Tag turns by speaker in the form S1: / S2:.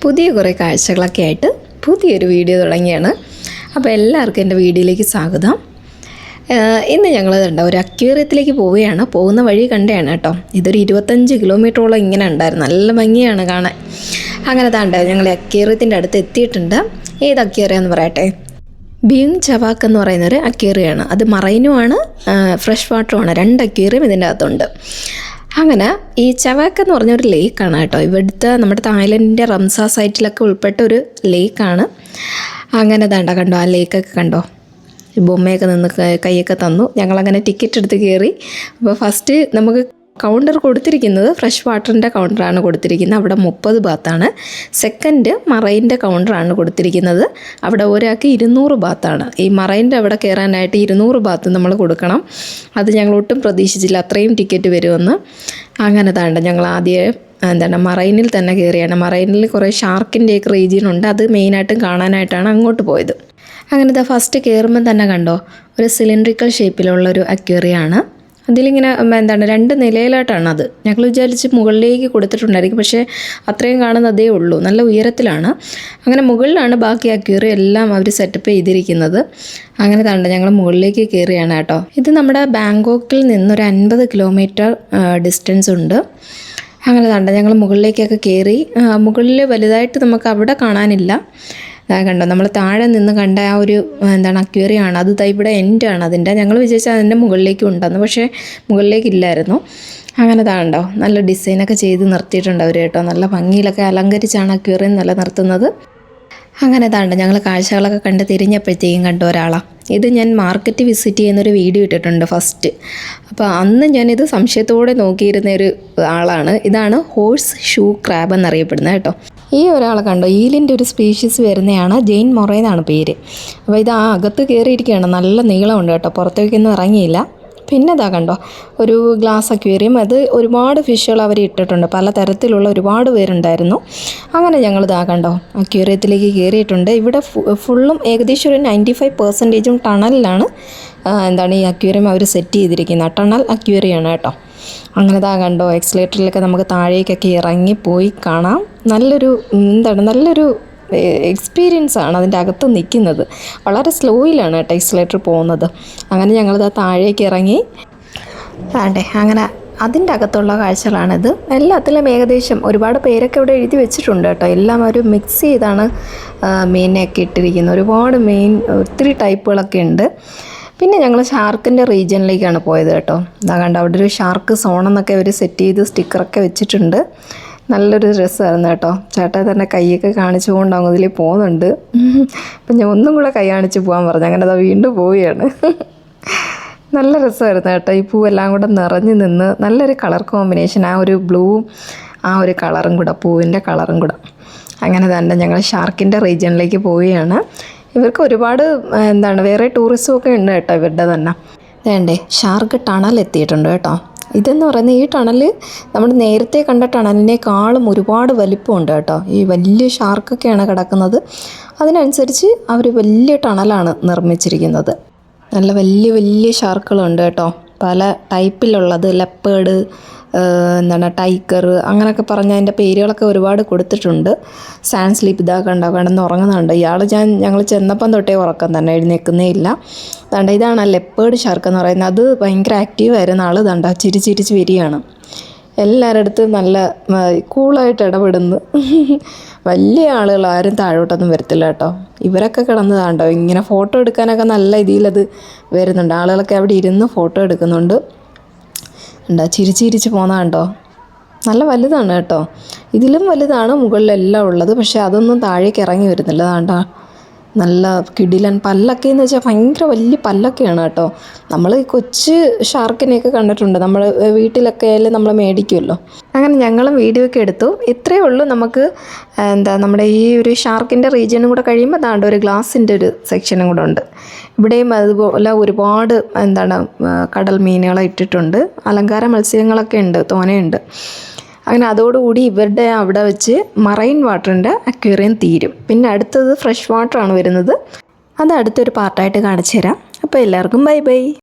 S1: പുതിയ കുറേ കാഴ്ചകളൊക്കെ ആയിട്ട് പുതിയൊരു വീഡിയോ തുടങ്ങിയാണ്. അപ്പോൾ എല്ലാവർക്കും എൻ്റെ വീഡിയോയിലേക്ക് സ്വാഗതം. ഇന്ന് ഞങ്ങൾ ഒരു അക്വേറിയത്തിലേക്ക് പോവുകയാണ്. പോകുന്ന വഴി കണ്ടതാണ് കേട്ടോ. ഇതൊരു 25 കിലോമീറ്ററോളം ഇങ്ങനെ ഉണ്ടായിരുന്നു. നല്ല ഭംഗിയാണ് കാണാൻ. അങ്ങനെ താണ്ട ഞങ്ങൾ അക്വേറിയത്തിൻ്റെ അടുത്ത് എത്തിയിട്ടുണ്ട്. ഏത് അക്വേറിയം എന്ന് പറയട്ടെ, ബിങ് ചവാക്ക് എന്ന് പറയുന്നൊരു അക്വേറിയമാണ്. അത് മറൈനുമാണ്, ഫ്രഷ് വാട്ടറുമാണ്. 2 അക്വേറിയം ഇതിൻ്റെ അകത്തുണ്ട്. അങ്ങനെ ഈ ചവാക്ക് എന്ന് പറഞ്ഞൊരു ലേക്കാണ് കേട്ടോ. ഇവിടുത്തെ നമ്മുടെ തായ്ലൻഡിൻ്റെ റംസാർ സൈറ്റിലൊക്കെ ഉൾപ്പെട്ട ഒരു ലേക്കാണ്. അങ്ങനെ ദാണ്ട കണ്ടോ, ആ ലേക്കൊക്കെ കണ്ടോ, ബൊമ്മയൊക്കെ നിന്ന് കൈയൊക്കെ തന്നു. ഞങ്ങളങ്ങനെ ടിക്കറ്റ് എടുത്ത് കയറി. അപ്പോൾ ഫസ്റ്റ് നമുക്ക് കൗണ്ടർ കൊടുത്തിരിക്കുന്നത് ഫ്രഷ് വാട്ടറിൻ്റെ കൗണ്ടറാണ് കൊടുത്തിരിക്കുന്നത്. അവിടെ 30 ബാത്താണ്. സെക്കൻഡ് മറൈൻ്റെ കൗണ്ടറാണ് കൊടുത്തിരിക്കുന്നത്. അവിടെ ഒരാൾക്ക് 200 ബാത്താണ്. ഈ മറൈൻ്റെ അവിടെ കയറാനായിട്ട് 200 ബാത്ത് നമ്മൾ കൊടുക്കണം. അത് ഞങ്ങൾ ഒട്ടും പ്രതീക്ഷിച്ചില്ല അത്രയും ടിക്കറ്റ് വരുമെന്ന്. അങ്ങനെ താണ്ട ഞങ്ങൾ ആദ്യം മറൈനിൽ തന്നെ കയറിയാണ്. മറൈനിൽ കുറേ ഷാർക്കിൻ്റെയൊക്കെ റീജിയനുണ്ട്. അത് മെയിനായിട്ടും കാണാനായിട്ടാണ് അങ്ങോട്ട് പോയത്. അങ്ങനത്തെ ഫസ്റ്റ് കയറുമ്പം തന്നെ കണ്ടോ, ഒരു സിലിണ്ട്രിക്കൽ ഷേപ്പിലുള്ളൊരു അക്വേറിയമാണ്. അതിലിങ്ങനെ 2 നിലയിലായിട്ടാണ് അത്. ഞങ്ങൾ വിചാരിച്ച് മുകളിലേക്ക് കൊടുത്തിട്ടുണ്ടായിരിക്കും, പക്ഷേ അത്രയും കാണുന്നതേ ഉള്ളൂ. നല്ല ഉയരത്തിലാണ്. അങ്ങനെ മുകളിലാണ് ബാക്കി അക്വേറിയം എല്ലാം അവർ സെറ്റപ്പ് ചെയ്തിരിക്കുന്നത്. അങ്ങനെ താണ്ട ഞങ്ങൾ മുകളിലേക്ക് കയറിയാണ് കേട്ടോ. ഇത് നമ്മുടെ ബാങ്കോക്കിൽ നിന്നൊരു 50 കിലോമീറ്റർ ഡിസ്റ്റൻസ് ഉണ്ട്. അങ്ങനെ താണ്ട ഞങ്ങൾ മുകളിലേക്കൊക്കെ കയറി. മുകളിൽ വലുതായിട്ട് നമുക്ക് അവിടെ കാണാനില്ല. കണ്ടോ, നമ്മൾ താഴെ നിന്ന് കണ്ട ആ ഒരു അക്വേറിയമാണ്. അത് ഇവിടെ എൻഡാണ് അതിൻ്റെ. ഞങ്ങൾ വിചാരിച്ചാൽ അതിൻ്റെ മുകളിലേക്കും ഉണ്ടെന്ന്, പക്ഷേ മുകളിലേക്കില്ലായിരുന്നു. അങ്ങനെ താണ്ടോ നല്ല ഡിസൈനൊക്കെ ചെയ്ത് നിർത്തിയിട്ടുണ്ട് അവർ കേട്ടോ. നല്ല ഭംഗിയിലൊക്കെ അലങ്കരിച്ചാണ് അക്വേറിയം നിർത്തുന്നത്. അങ്ങനെ താണ്ട ഞങ്ങൾ കാഴ്ചകളൊക്കെ കണ്ട് തിരിഞ്ഞപ്പോഴത്തേക്കും കണ്ടോ ഒരാളാണ്. ഇത് ഞാൻ മാർക്കറ്റ് വിസിറ്റ് ചെയ്യുന്നൊരു വീഡിയോ ഇട്ടിട്ടുണ്ട് ഫസ്റ്റ്. അപ്പോൾ അന്ന് ഞാനിത് സംശയത്തോടെ നോക്കിയിരുന്ന ഒരു ആളാണ്. ഇതാണ് ഹോഴ്സ് ഷൂ ക്രാബ് എന്നറിയപ്പെടുന്നത് കേട്ടോ. ഈ ഒരാളെ കണ്ടോ, ഈലിൻ്റെ ഒരു സ്പീഷീസ് വരുന്നതാണ്. ജെയിൻ മൊറേ എന്നാണ് പേര്. അപ്പോൾ ഇത് അകത്ത് കയറിയിരിക്കുകയാണ്. നല്ല നീളമുണ്ട് കേട്ടോ. പുറത്തേക്കൊന്നും ഇറങ്ങിയില്ല. പിന്നെ ഇതാ കണ്ടോ ഒരു ഗ്ലാസ് അക്വേറിയം. അത് ഒരുപാട് ഫിഷുകൾ അവർ ഇട്ടിട്ടുണ്ട്. പല തരത്തിലുള്ള ഒരുപാട് പേരുണ്ടായിരുന്നു. അങ്ങനെ ഞങ്ങൾ ഇതാ കണ്ടോ അക്വേറിയത്തിലേക്ക് കയറിയിട്ടുണ്ട്. ഇവിടെ ഫുള്ളും ഏകദേശം ഒരു 95% ടണലിലാണ് ഈ അക്വേറിയം അവർ സെറ്റ് ചെയ്തിരിക്കുന്നത്. ടണൽ അക്വേറിയമാണ് കേട്ടോ. അങ്ങനെ ഇതാ കണ്ടോ എക്സ്ലേറ്ററിലൊക്കെ നമുക്ക് താഴേക്കൊക്കെ ഇറങ്ങി പോയി കാണാം. നല്ലൊരു എക്സ്പീരിയൻസ് ആണ് അതിൻ്റെ അകത്ത് നിൽക്കുന്നത്. വളരെ സ്ലോയിലാണ് കേട്ടോ എക്സ്ലേറ്റർ പോകുന്നത്. അങ്ങനെ ഞങ്ങളിത് താഴേക്ക് ഇറങ്ങി അങ്ങനെ അതിൻ്റെ അകത്തുള്ള കാഴ്ചകളാണിത്. എല്ലാത്തിലും ഏകദേശം ഒരുപാട് പേരൊക്കെ ഇവിടെ എഴുതി വെച്ചിട്ടുണ്ട് കേട്ടോ. എല്ലാം ഒരു മിക്സ് ചെയ്താണ് മീനെയൊക്കെ ഇട്ടിരിക്കുന്നത്. ഒരുപാട് ഒത്തിരി ടൈപ്പുകളൊക്കെ ഉണ്ട്. പിന്നെ ഞങ്ങൾ ഷാർക്കിൻ്റെ റീജിയനിലേക്കാണ് പോയത് കേട്ടോ. ഇതാ കണ്ടോ അവിടെ ഒരു ഷാർക്ക് സോണെന്നൊക്കെ അവർ സെറ്റ് ചെയ്ത് സ്റ്റിക്കറൊക്കെ വെച്ചിട്ടുണ്ട്. നല്ലൊരു രസമായിരുന്നു കേട്ടോ. ചേട്ടാ തന്നെ കൈയൊക്കെ കാണിച്ചുകൊണ്ട് അങ്ങ് ഇതിൽ പോകുന്നുണ്ട്. അപ്പം ഞാൻ ഒന്നും കൂടെ കൈ കാണിച്ച് പോകാൻ പറഞ്ഞു. അങ്ങനെ അതാ വീണ്ടും പോവുകയാണ്. നല്ല രസമായിരുന്നു കേട്ടോ. ഈ പൂവെല്ലാം കൂടെ നിറഞ്ഞു നിന്ന് നല്ലൊരു കളർ കോമ്പിനേഷൻ. ആ ഒരു ബ്ലൂവും ആ ഒരു കളറും കൂടെ, പൂവിൻ്റെ കളറും കൂടെ. അങ്ങനെ തന്നെ ഞങ്ങൾ ഷാർക്കിൻ്റെ റീജിയനിലേക്ക് പോവുകയാണ്. ഇവർക്ക് ഒരുപാട് വേറെ ടൂറിസ്റ്റും ഒക്കെ ഉണ്ട് കേട്ടോ ഇവരുടെ തന്നെ. ഷാർക്ക് ടണൽ എത്തിയിട്ടുണ്ട് കേട്ടോ. ഇതെന്ന് പറയുന്നത് ഈ ടണൽ നമ്മൾ നേരത്തെ കണ്ട ടണലിനേക്കാളും ഒരുപാട് വലിപ്പമുണ്ട് കേട്ടോ. ഈ വലിയ ഷാർക്കൊക്കെയാണ് കിടക്കുന്നത്. അതിനനുസരിച്ച് അവർ വലിയ ടണലാണ് നിർമ്മിച്ചിരിക്കുന്നത്. നല്ല വലിയ വലിയ ഷാർക്കുകളുണ്ട് കേട്ടോ. പല ടൈപ്പിലുള്ളത്, ലെപ്പേർഡ്, ടൈഗർ അങ്ങനെയൊക്കെ പറഞ്ഞ അതിൻ്റെ പേരുകളൊക്കെ ഒരുപാട് കൊടുത്തിട്ടുണ്ട്. സാൻഡ് സ്ലീപ്പ് ഇതാ കണ്ടോ കിടന്ന് ഉറങ്ങുന്നുണ്ട്. ഞങ്ങൾ ചെന്നപ്പം തൊട്ടേ ഉറക്കം തന്നെ, എഴുന്നേൽക്കുന്നേ ഇല്ല. ഇതാണ് ലെപ്പേർഡ് ഷാർക്ക് എന്ന് പറയുന്നത്. അത് ഭയങ്കര ആക്റ്റീവായിരുന്ന ആൾ ചിരിച്ചിരിച്ച് വരികയാണ്. എല്ലാവരുടെ അടുത്തും നല്ല കൂളായിട്ട് ഇടപെടുന്നു. വലിയ ആളുകൾ ആരും താഴോട്ടൊന്നും വരത്തില്ല കേട്ടോ. ഇവരൊക്കെ കിടന്നതാണ്ടോ ഇങ്ങനെ ഫോട്ടോ എടുക്കാനൊക്കെ നല്ല രീതിയിലത് വരുന്നുണ്ട്. ആളുകളൊക്കെ അവിടെ ഇരുന്ന് ഫോട്ടോ എടുക്കുന്നുണ്ട്. ചിരിച്ചിരിച്ച് പോകുന്നതാണ്ടോ. നല്ല വലുതാണ് കേട്ടോ. ഇതിലും വലുതാണ് മുകളിലെല്ലാം ഉള്ളത്. പക്ഷേ അതൊന്നും താഴേക്ക് ഇറങ്ങി വരുന്നില്ല. അതാണ്ടാ നല്ല കിടിലൻ പല്ലൊക്കെ എന്ന് വെച്ചാൽ ഭയങ്കര വലിയ പല്ലൊക്കെയാണ് കേട്ടോ. നമ്മൾ ഈ കൊച്ചു ഷാർക്കിനെയൊക്കെ കണ്ടിട്ടുണ്ട്. നമ്മൾ വീട്ടിലൊക്കെ ആയാലും നമ്മൾ മേടിക്കുമല്ലോ. അങ്ങനെ ഞങ്ങളും വീഡിയോ ഒക്കെ എടുത്തു. ഇത്രയേ ഉള്ളൂ. നമുക്ക് നമ്മുടെ ഈ ഒരു ഷാർക്കിൻ്റെ റീജിയനും കൂടെ കഴിയുമ്പോൾ താണ്ട ഒരു ഗ്ലാസിൻ്റെ ഒരു സെക്ഷനും കൂടെ ഉണ്ട്. ഇവിടെയും അതുപോലെ ഒരുപാട് കടൽ മീനുകളെ ഇട്ടിട്ടുണ്ട്. അലങ്കാര മത്സ്യങ്ങളൊക്കെ ഉണ്ട്, തോനെയുണ്ട്. അങ്ങനെ അതോടുകൂടി ഇവരുടെ അവിടെ വെച്ച് മറൈൻ വാട്ടറിൻ്റെ അക്വേറിയം തീരും. പിന്നെ അടുത്തത് ഫ്രഷ് വാട്ടറാണ് വരുന്നത്. അത് അടുത്തൊരു പാർട്ടായിട്ട് കാണിച്ചു തരാം. അപ്പോൾ എല്ലാവർക്കും ബൈ ബൈ.